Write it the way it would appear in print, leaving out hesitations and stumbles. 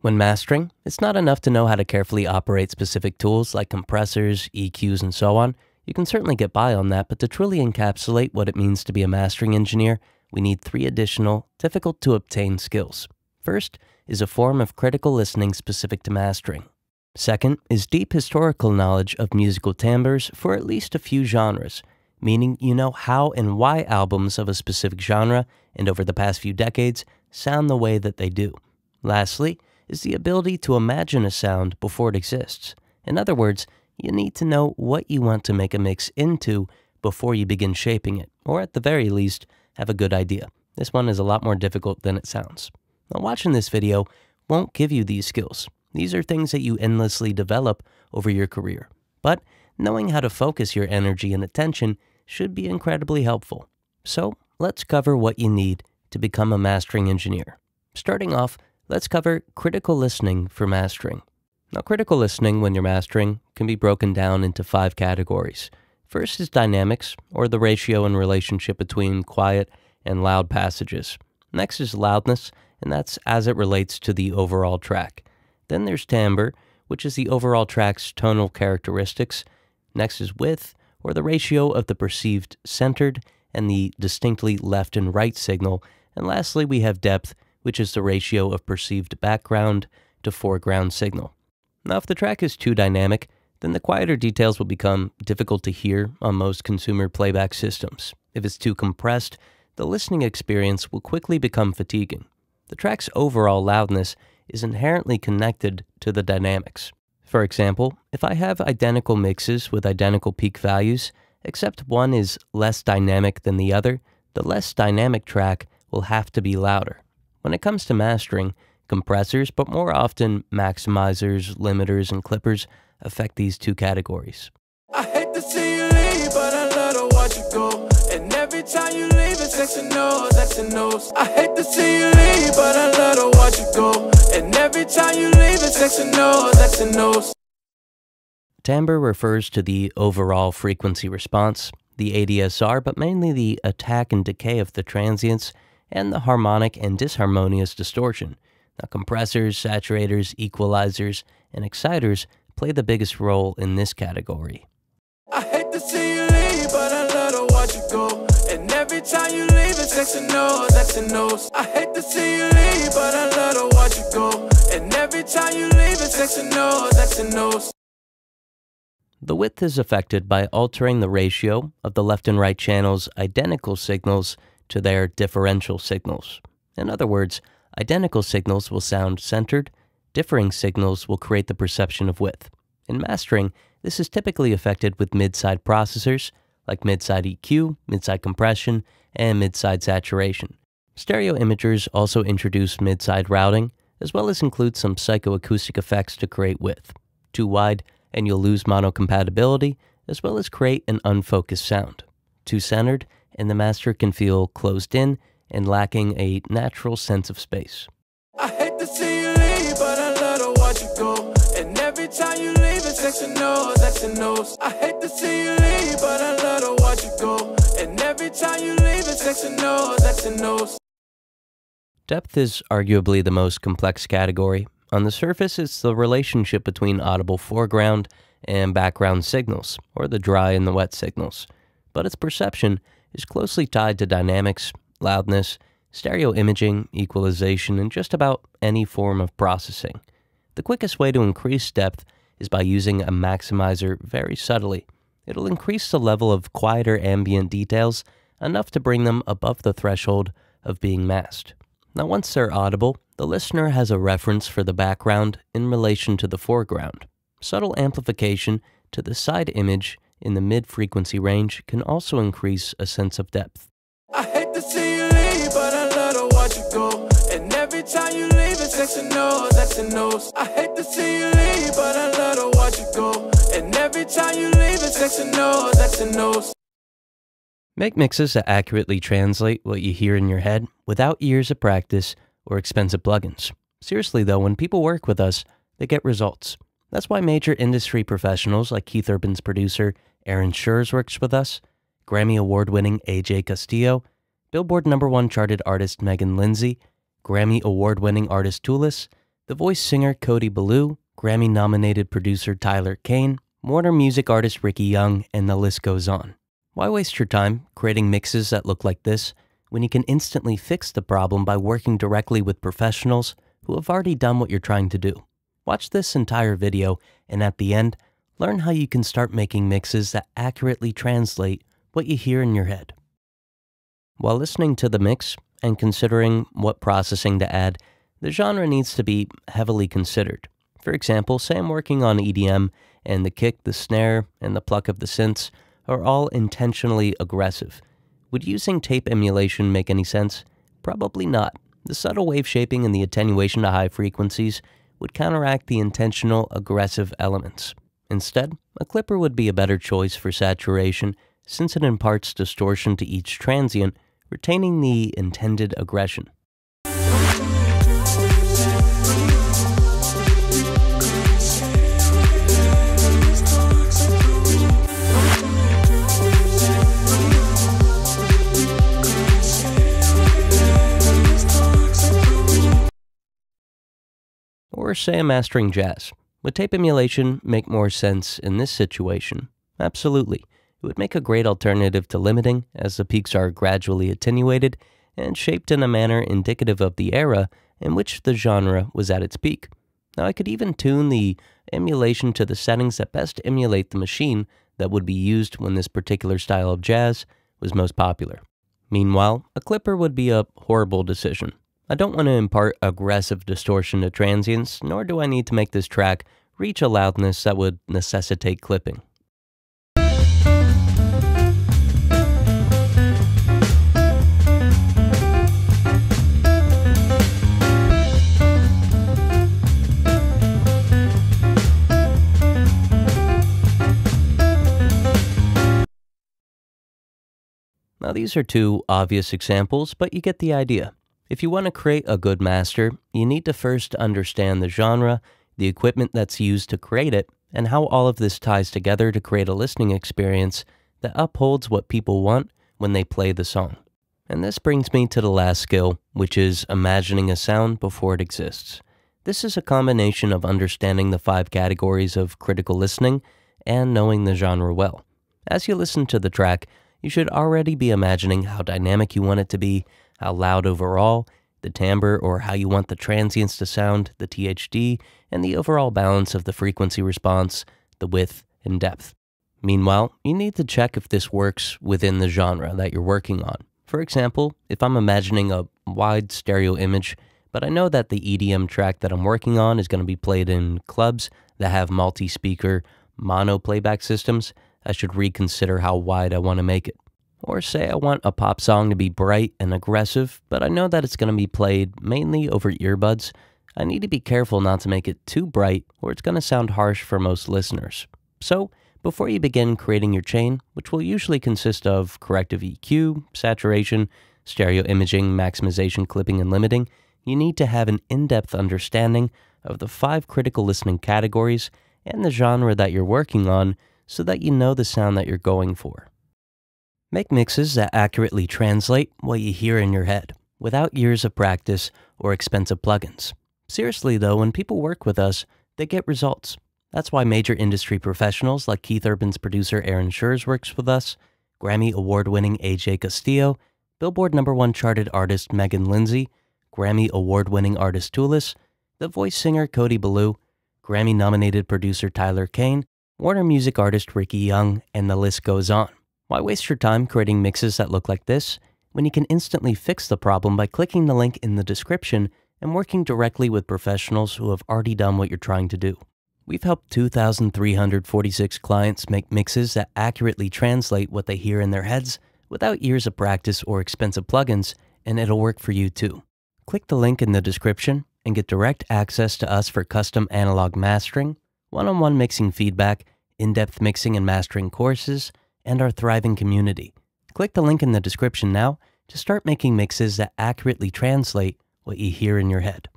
When mastering, it's not enough to know how to carefully operate specific tools like compressors, EQs, and so on. You can certainly get by on that, but to truly encapsulate what it means to be a mastering engineer, we need 3 additional, difficult-to-obtain skills. First is a form of critical listening specific to mastering. Second is deep historical knowledge of musical timbres for at least a few genres, meaning you know how and why albums of a specific genre and over the past few decades sound the way that they do. Lastly is the ability to imagine a sound before it exists. In other words, you need to know what you want to make a mix into before you begin shaping it, or at the very least, have a good idea. This one is a lot more difficult than it sounds. Now, watching this video won't give you these skills. These are things that you endlessly develop over your career. But knowing how to focus your energy and attention should be incredibly helpful. So, let's cover what you need to become a mastering engineer. Starting off, let's cover critical listening for mastering. Now, critical listening when you're mastering can be broken down into 5 categories. First is dynamics, or the ratio and relationship between quiet and loud passages. Next is loudness, and that's as it relates to the overall track. Then there's timbre, which is the overall track's tonal characteristics. Next is width, or the ratio of the perceived centered and the distinctly left and right signal. And lastly, we have depth, which is the ratio of perceived background to foreground signal. Now, if the track is too dynamic, then the quieter details will become difficult to hear on most consumer playback systems. If it's too compressed, the listening experience will quickly become fatiguing. The track's overall loudness is inherently connected to the dynamics. For example, if I have identical mixes with identical peak values, except one is less dynamic than the other, the less dynamic track will have to be louder. When it comes to mastering, compressors, but more often maximizers, limiters, and clippers affect these 2 categories. I hate to see you leave, but I love to watch you go. And every time you leave, it's X and O's, X and O's. I hate to see you leave, but I love to watch you go. And every time you leave, it's X and O's, X and O's. Timbre refers to the overall frequency response, the ADSR, but mainly the attack and decay of the transients, and the harmonic and disharmonious distortion. Now, compressors, saturators, equalizers, and exciters play the biggest role in this category. I hate to see you leave, but I love to watch you go. And every time you leave, it's X and O's, X and O's. I hate to see you leave, but I love to watch you go. And every time you leave, it's X and O's, X and O's. The width is affected by altering the ratio of the left and right channels' identical signals to their differential signals. In other words, identical signals will sound centered, differing signals will create the perception of width. In mastering, this is typically affected with mid-side processors, like mid-side EQ, mid-side compression, and mid-side saturation. Stereo imagers also introduce mid-side routing, as well as include some psychoacoustic effects to create width. Too wide, and you'll lose mono-compatibility, as well as create an unfocused sound. Too centered, and the master can feel closed in and lacking a natural sense of space. I hate to see you leave, but I love to watch you go. And every time you leave, it's X and O's, X and O's. I hate to see you leave, but I love to watch you go. And every time you leave, it's X and O's, X and O's. Depth is arguably the most complex category. On the surface, it's the relationship between audible foreground and background signals, or the dry and the wet signals. But its perception is closely tied to dynamics, loudness, stereo imaging, equalization, and just about any form of processing. The quickest way to increase depth is by using a maximizer very subtly. It'll increase the level of quieter ambient details enough to bring them above the threshold of being masked. Now, once they're audible, the listener has a reference for the background in relation to the foreground. Subtle amplification to the side image in the mid-frequency range can also increase a sense of depth. I hate to see you leave, but I love to watch you go. And every time you leave, it's X and O's, X and O's. I hate to see you leave, but I love to watch you go. And every time you leave, it's X and O's, X and O's. Make mixes that accurately translate what you hear in your head without years of practice or expensive plugins. Seriously though, when people work with us, they get results. That's why major industry professionals like Keith Urban's producer, Aaron Schurz, works with us, Grammy Award-winning AJ Castillo, Billboard #1 charted artist Megan Lindsay, Grammy Award-winning artist Toolis, The Voice singer Cody Ballou, Grammy-nominated producer Tyler Kane, Warner Music artist Ricky Young, and the list goes on. Why waste your time creating mixes that look like this when you can instantly fix the problem by working directly with professionals who have already done what you're trying to do? Watch this entire video, and at the end, learn how you can start making mixes that accurately translate what you hear in your head. While listening to the mix and considering what processing to add, the genre needs to be heavily considered. For example, say I'm working on EDM, and the kick, the snare, and the pluck of the synths are all intentionally aggressive. Would using tape emulation make any sense? Probably not. The subtle wave shaping and the attenuation to high frequencies would counteract the intentional aggressive elements. Instead, a clipper would be a better choice for saturation since it imparts distortion to each transient, retaining the intended aggression. Or say I'm mastering jazz. Would tape emulation make more sense in this situation? Absolutely. It would make a great alternative to limiting, as the peaks are gradually attenuated and shaped in a manner indicative of the era in which the genre was at its peak. Now, I could even tune the emulation to the settings that best emulate the machine that would be used when this particular style of jazz was most popular. Meanwhile, a clipper would be a horrible decision. I don't want to impart aggressive distortion to transients, nor do I need to make this track reach a loudness that would necessitate clipping. Now, these are two obvious examples, but you get the idea. If you want to create a good master, you need to first understand the genre, the equipment that's used to create it, and how all of this ties together to create a listening experience that upholds what people want when they play the song. And this brings me to the last skill, which is imagining a sound before it exists. This is a combination of understanding the 5 categories of critical listening and knowing the genre well. As you listen to the track, you should already be imagining how dynamic you want it to be, how loud overall, the timbre or how you want the transients to sound, the THD, and the overall balance of the frequency response, the width, and depth. Meanwhile, you need to check if this works within the genre that you're working on. For example, if I'm imagining a wide stereo image, but I know that the EDM track that I'm working on is going to be played in clubs that have multi-speaker mono playback systems, I should reconsider how wide I want to make it. Or say I want a pop song to be bright and aggressive, but I know that it's going to be played mainly over earbuds. I need to be careful not to make it too bright or it's going to sound harsh for most listeners. So, before you begin creating your chain, which will usually consist of corrective EQ, saturation, stereo imaging, maximization, clipping, and limiting, you need to have an in-depth understanding of the 5 critical listening categories and the genre that you're working on so that you know the sound that you're going for. Make mixes that accurately translate what you hear in your head, without years of practice or expensive plugins. Seriously though, when people work with us, they get results. That's why major industry professionals like Keith Urban's producer Aaron Schurz works with us, Grammy Award-winning AJ Castillo, Billboard #1 charted artist Megan Lindsay, Grammy Award-winning artist Toolis, The Voice singer Cody Ballou, Grammy-nominated producer Tyler Kane, Warner Music artist Ricky Young, and the list goes on. Why waste your time creating mixes that look like this when you can instantly fix the problem by clicking the link in the description and working directly with professionals who have already done what you're trying to do? We've helped 2,346 clients make mixes that accurately translate what they hear in their heads without years of practice or expensive plugins, and it'll work for you too. Click the link in the description and get direct access to us for custom analog mastering, one-on-one mixing feedback, in-depth mixing and mastering courses, and our thriving community. Click the link in the description now to start making mixes that accurately translate what you hear in your head.